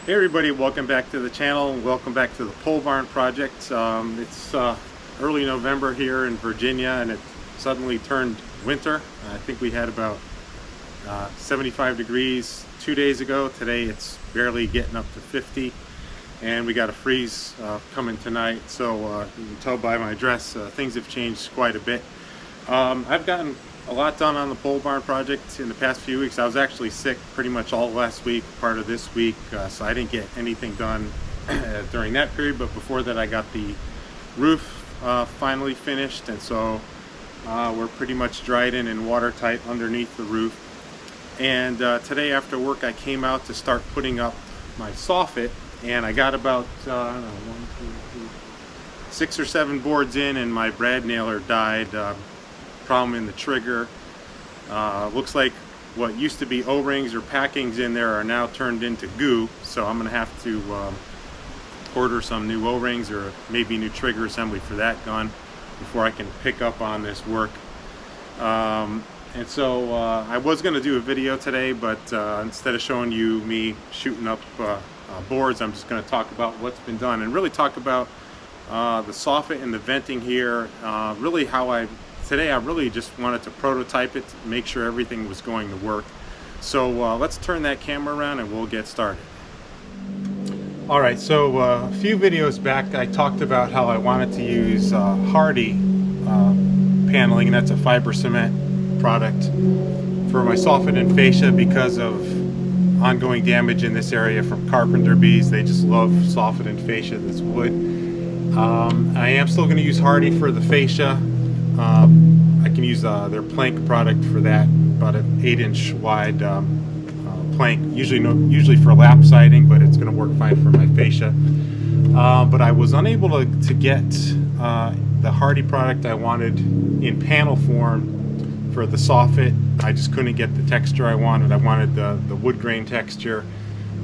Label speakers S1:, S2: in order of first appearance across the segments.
S1: Hey everybody, welcome back to the channel. Welcome back to the pole barn project. It's early November here in Virginia and it suddenly turned winter. I think we had about 75 degrees 2 days ago. Today it's barely getting up to 50 and we got a freeze coming tonight. So you can tell by my dress, things have changed quite a bit. I've gotten a lot done on the pole barn project in the past few weeks. I was actually sick pretty much all last week, part of this week, so I didn't get anything done during that period. But before that, I got the roof finally finished, and so we're pretty much dried in and watertight underneath the roof. And today after work, I came out to start putting up my soffit, and I got about I don't know, 6 or 7 boards in, and my brad nailer died. Problem in the trigger. Looks like what used to be O-rings or packings in there are now turned into goo, so I'm gonna have to order some new O-rings or maybe new trigger assembly for that gun before I can pick up on this work. And so I was gonna do a video today, but instead of showing you me shooting up boards, I'm just gonna talk about what's been done and really talk about the soffit and the venting here. Really how today I really just wanted to prototype it, to make sure everything was going to work. So let's turn that camera around and we'll get started. Alright, so a few videos back I talked about how I wanted to use Hardy paneling, and that's a fiber cement product, for my soffit and fascia because of ongoing damage in this area from carpenter bees. They just love soffit and fascia, this wood. I am still going to use Hardy for the fascia. I can use their plank product for that, about an 8-inch wide plank, usually for lap siding, but it's going to work fine for my fascia. But I was unable to get the Hardy product I wanted in panel form for the soffit. I just couldn't get the texture I wanted. I wanted the wood grain texture.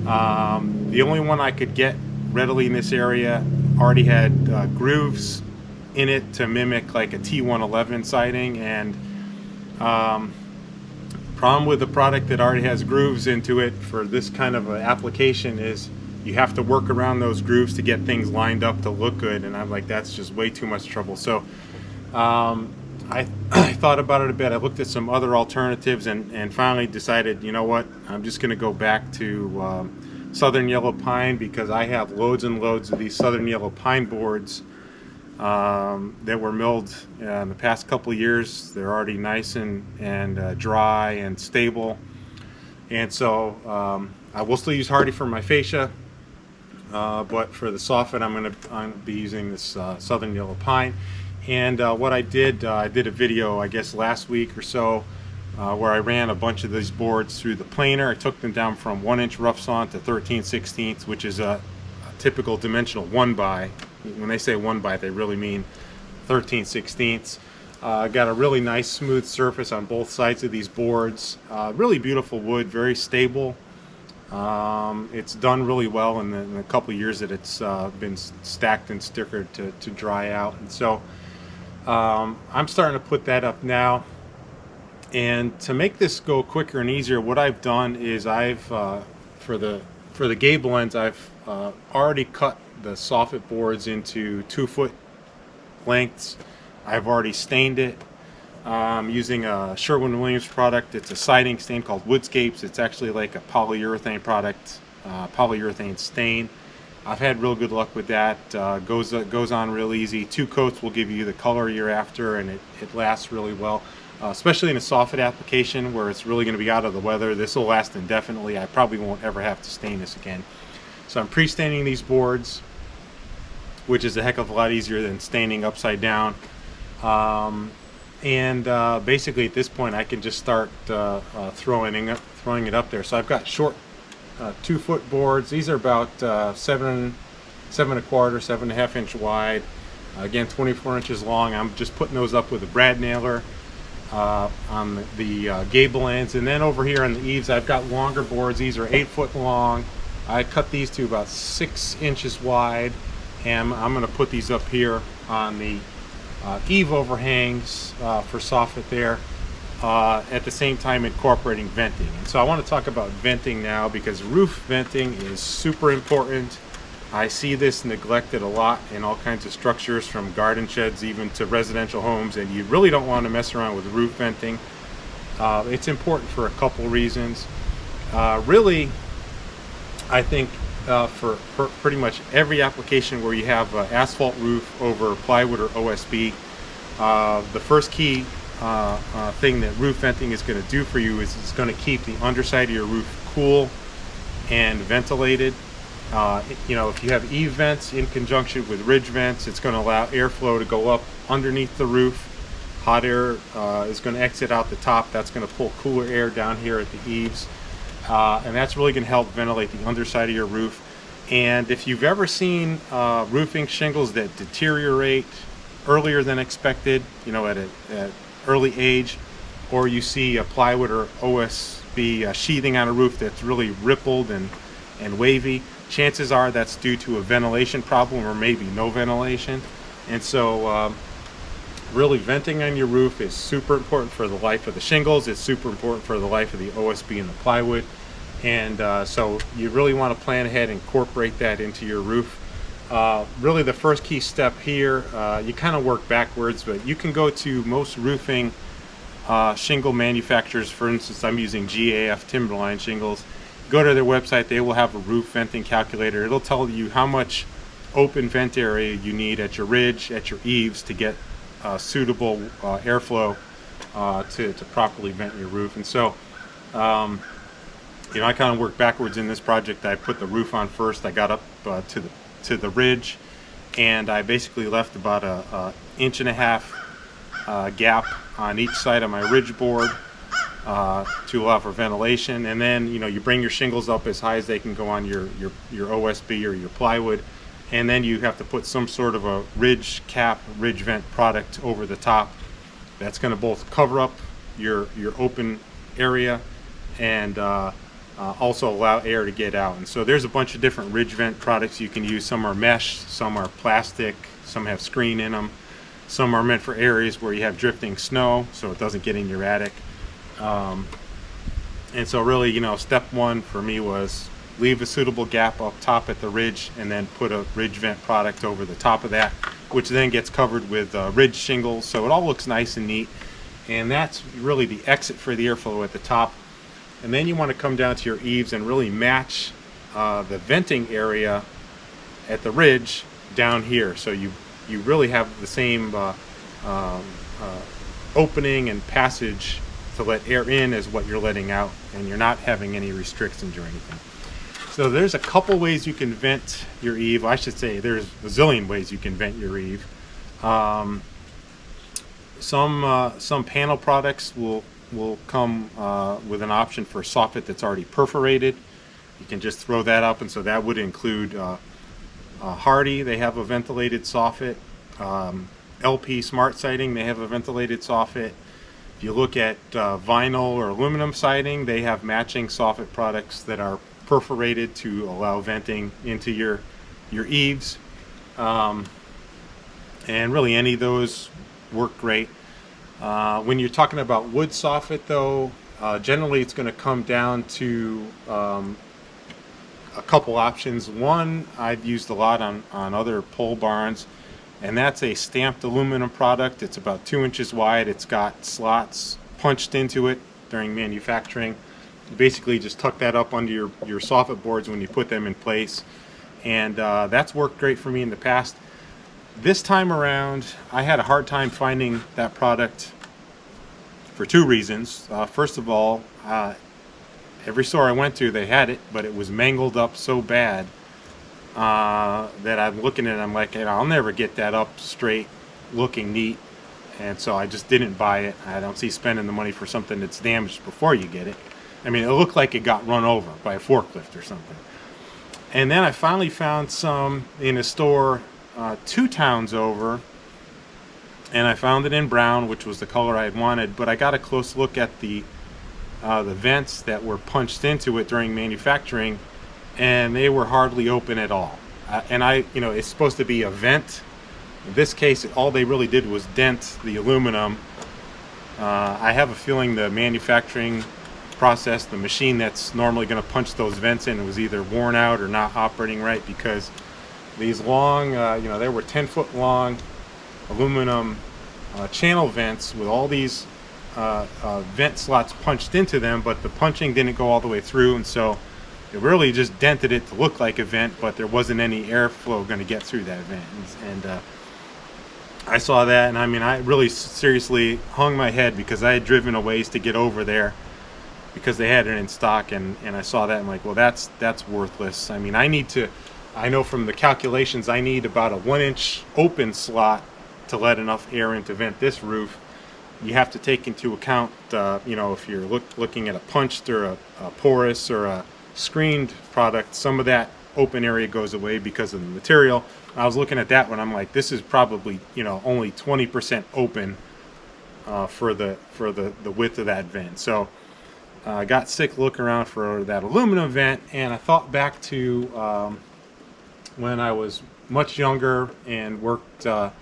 S1: The only one I could get readily in this area already had grooves in it to mimic like a T111 siding, and problem with the product that already has grooves into it for this kind of application is you have to work around those grooves to get things lined up to look good, and I'm like, that's just way too much trouble. So I thought about it a bit. I looked at some other alternatives and finally decided, you know what, I'm just gonna go back to southern yellow pine, because I have loads and loads of these southern yellow pine boards that were milled in the past couple of years. They're already nice and dry and stable, and so I will still use Hardy for my fascia, but for the soffit I'm going to be using this southern yellow pine. And what I did a video, I guess last week or so, where I ran a bunch of these boards through the planer. I took them down from 1-inch rough sawn to 13/16, which is a typical dimensional 1x. When they say 1x, they really mean 13/16. Got a really nice smooth surface on both sides of these boards. Really beautiful wood, very stable. It's done really well in the couple of years that it's been stacked and stickered to dry out. And so I'm starting to put that up now. And to make this go quicker and easier, what I've done is I've for the gable ends, I've already cut the soffit boards into 2-foot lengths. I've already stained it using a Sherwin-Williams product. It's a siding stain called Woodscapes. It's actually like a polyurethane product, polyurethane stain. I've had real good luck with that. Goes on real easy. 2 coats will give you the color you're after, and it lasts really well. Especially in a soffit application where it's really going to be out of the weather. This will last indefinitely. I probably won't ever have to stain this again. So I'm pre-staining these boards, which is a heck of a lot easier than staining upside down. Basically at this point I can just start throwing it up there. So I've got short 2-foot boards. These are about 7 1/4, 7.5 inch wide. Again, 24 inches long. I'm just putting those up with a brad nailer on the gable ends. And then over here on the eaves, I've got longer boards. These are 8 foot long. I cut these to about 6 inches wide, and I'm going to put these up here on the eave overhangs for soffit there. at the same time incorporating venting. And so I want to talk about venting now, because roof venting is super important. I see this neglected a lot in all kinds of structures, from garden sheds even to residential homes, and you really don't want to mess around with roof venting. It's important for a couple reasons. Really, I think for pretty much every application where you have an asphalt roof over plywood or OSB, the first key thing that roof venting is going to do for you is it's going to keep the underside of your roof cool and ventilated. You know, if you have eave vents in conjunction with ridge vents, it's going to allow airflow to go up underneath the roof. Hot air is going to exit out the top. That's going to pull cooler air down here at the eaves. And that's really going to help ventilate the underside of your roof. And if you've ever seen roofing shingles that deteriorate earlier than expected, you know, at an early age, or you see a plywood or OSB sheathing on a roof that's really rippled and wavy, chances are that's due to a ventilation problem or maybe no ventilation. And so really venting on your roof is super important for the life of the shingles. It's super important for the life of the OSB and the plywood. And so you really want to plan ahead and incorporate that into your roof. Really the first key step here, you kind of work backwards, but you can go to most roofing shingle manufacturers. For instance, I'm using GAF Timberline shingles. Go to their website, they will have a roof venting calculator. It'll tell you how much open vent area you need at your ridge, at your eaves, to get suitable airflow to properly vent your roof. And so you know, I kind of worked backwards in this project. I put the roof on first. I got up to the ridge, and I basically left about a 1.5 inch gap on each side of my ridge board to allow for ventilation. And then, you know, you bring your shingles up as high as they can go on your OSB or your plywood, and then you have to put some sort of a ridge cap, ridge vent product over the top. That's going to both cover up your open area and also allow air to get out. And so there's a bunch of different ridge vent products you can use. Some are mesh, some are plastic, some have screen in them, some are meant for areas where you have drifting snow so it doesn't get in your attic. And so really, you know, step one for me was leave a suitable gap up top at the ridge, and then put a ridge vent product over the top of that, which then gets covered with ridge shingles, so it all looks nice and neat. And that's really the exit for the airflow at the top. And then you want to come down to your eaves and really match the venting area at the ridge down here, so you really have the same opening and passage to let air in as what you're letting out, and you're not having any restrictions or anything. So there's a couple ways you can vent your eave. I should say there's a zillion ways you can vent your eave. Some panel products will come with an option for soffit that's already perforated. You can just throw that up, and so that would include Hardy. They have a ventilated soffit. LP Smart Siding, they have a ventilated soffit. If you look at vinyl or aluminum siding, they have matching soffit products that are perforated to allow venting into your eaves. And really any of those work great. When you're talking about wood soffit though, generally it's going to come down to a couple options. One I've used a lot on other pole barns, and that's a stamped aluminum product. It's about 2 inches wide. It's got slots punched into it during manufacturing. You basically just tuck that up under your soffit boards when you put them in place, and that's worked great for me in the past. This time around I had a hard time finding that product for two reasons. First of all, every store I went to they had it, but it was mangled up so bad that I'm looking at it, I'm like, I'll never get that up straight looking neat, and so I just didn't buy it. I don't see spending the money for something that's damaged before you get it. I mean, it looked like it got run over by a forklift or something. And then I finally found some in a store 2 towns over, and I found it in brown, which was the color I had wanted, but I got a close look at the vents that were punched into it during manufacturing, and they were hardly open at all. And it's supposed to be a vent. In this case, all they really did was dent the aluminum I have a feeling the manufacturing process, the machine that's normally going to punch those vents in, was either worn out or not operating right, because these long, they were 10-foot long aluminum channel vents with all these vent slots punched into them, but the punching didn't go all the way through, and so it really just dented it to look like a vent, but there wasn't any airflow going to get through that vent. And I saw that, and I mean, I really seriously hung my head, because I had driven a ways to get over there because they had it in stock, and I saw that. I'm like, well, that's worthless. I mean, I know from the calculations, I need about a 1-inch open slot to let enough air in to vent this roof. You have to take into account, if you're looking at a punched or a porous or a screened product, some of that open area goes away because of the material. I was looking at that one, I'm like, this is probably only 20% open for the width of that vent. So I got sick looking around for that aluminum vent, and I thought back to when I was much younger and worked on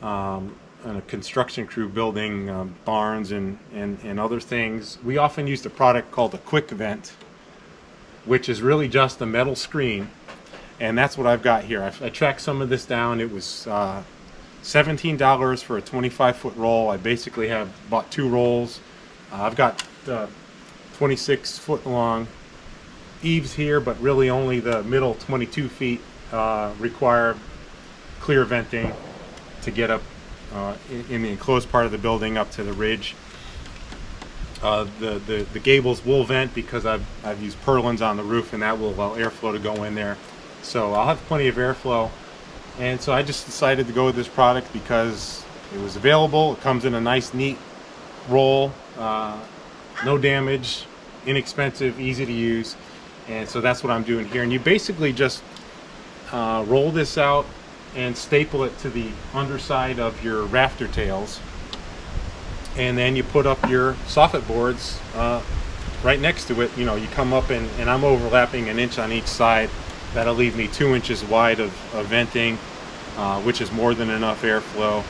S1: a construction crew building barns and other things. We often used a product called a quick vent, which is really just a metal screen, and that's what I've got here. I tracked some of this down. It was $17 for a 25-foot roll. I basically have bought 2 rolls. I've got 26-foot long eaves here, but really only the middle 22 feet require clear venting to get up in the enclosed part of the building up to the ridge. The gables will vent because I've used purlins on the roof, and that will allow airflow to go in there. So I'll have plenty of airflow. And so I just decided to go with this product because it was available. It comes in a nice, neat roll, no damage, inexpensive, easy to use. And so that's what I'm doing here. And you basically just roll this out and staple it to the underside of your rafter tails, and then you put up your soffit boards right next to it. You come up, and I'm overlapping 1 inch on each side. That'll leave me 2 inches wide of venting, which is more than enough airflow.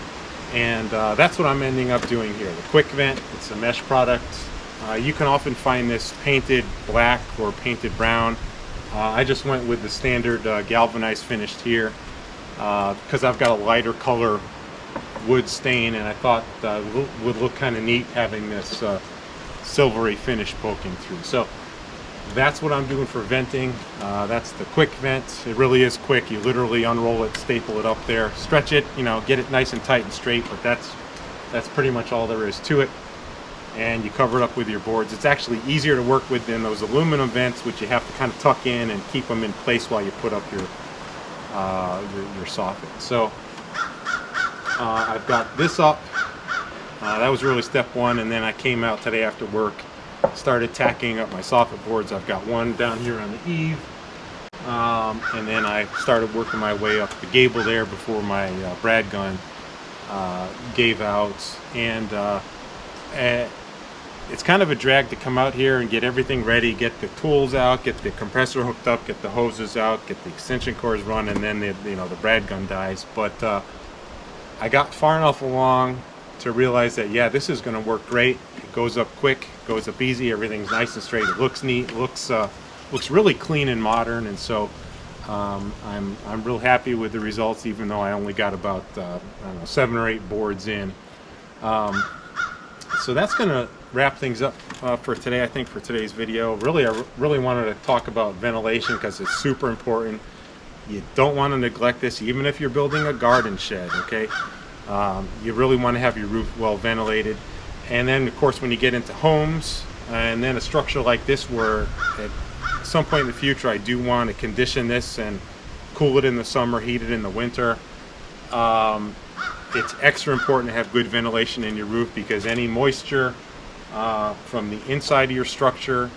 S1: And that's what I'm ending up doing here. The quick vent, it's a mesh product. You can often find this painted black or painted brown. I just went with the standard galvanized finished here because I've got a lighter color wood stain, and I thought would look kind of neat having this silvery finish poking through. So that's what I'm doing for venting. That's the quick vent. It really is quick. You literally unroll it, staple it up there, stretch it, get it nice and tight and straight, but that's pretty much all there is to it. And you cover it up with your boards. It's actually easier to work with than those aluminum vents, which you have to kind of tuck in and keep them in place while you put up your soffit. So I've got this up. That was really step one, and then I came out today after work, started tacking up my soffit boards. I've got one down here on the eave, and then I started working my way up the gable there before my brad gun gave out. And it's kind of a drag to come out here and get everything ready, get the tools out, get the compressor hooked up, get the hoses out, get the extension cords run, and then the brad gun dies. But I got far enough along to realize that, yeah, this is going to work great. It goes up quick, goes up easy, everything's nice and straight. It looks neat, looks really clean and modern, and so I'm real happy with the results, even though I only got about 7 or 8 boards in. So that's going to wrap things up for today, I think, for today's video. Really, I really wanted to talk about ventilation because it's super important. You don't want to neglect this, even if you're building a garden shed, okay? You really want to have your roof well ventilated. And then, of course, when you get into homes, and then a structure like this where at some point in the future I do want to condition this and cool it in the summer, heat it in the winter, it's extra important to have good ventilation in your roof, because any moisture from the inside of your structure,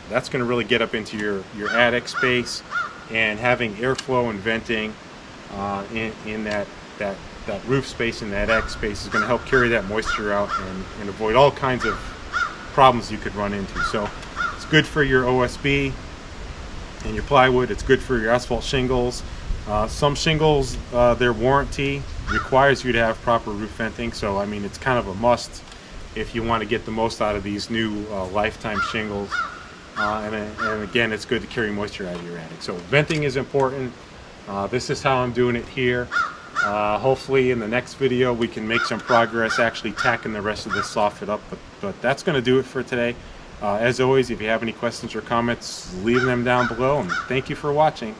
S1: that's going to really get up into your attic space, and having airflow and venting in that roof space, in that attic space, is going to help carry that moisture out and avoid all kinds of problems you could run into. So it's good for your OSB and your plywood. It's good for your asphalt shingles. Some shingles, their warranty requires you to have proper roof venting, so I mean, it's kind of a must if you want to get the most out of these new lifetime shingles. And again, it's good to carry moisture out of your attic. So venting is important. This is how I'm doing it here. Hopefully in the next video we can make some progress actually tacking the rest of this soffit up, but that's going to do it for today. As always, if you have any questions or comments, leave them down below, and thank you for watching.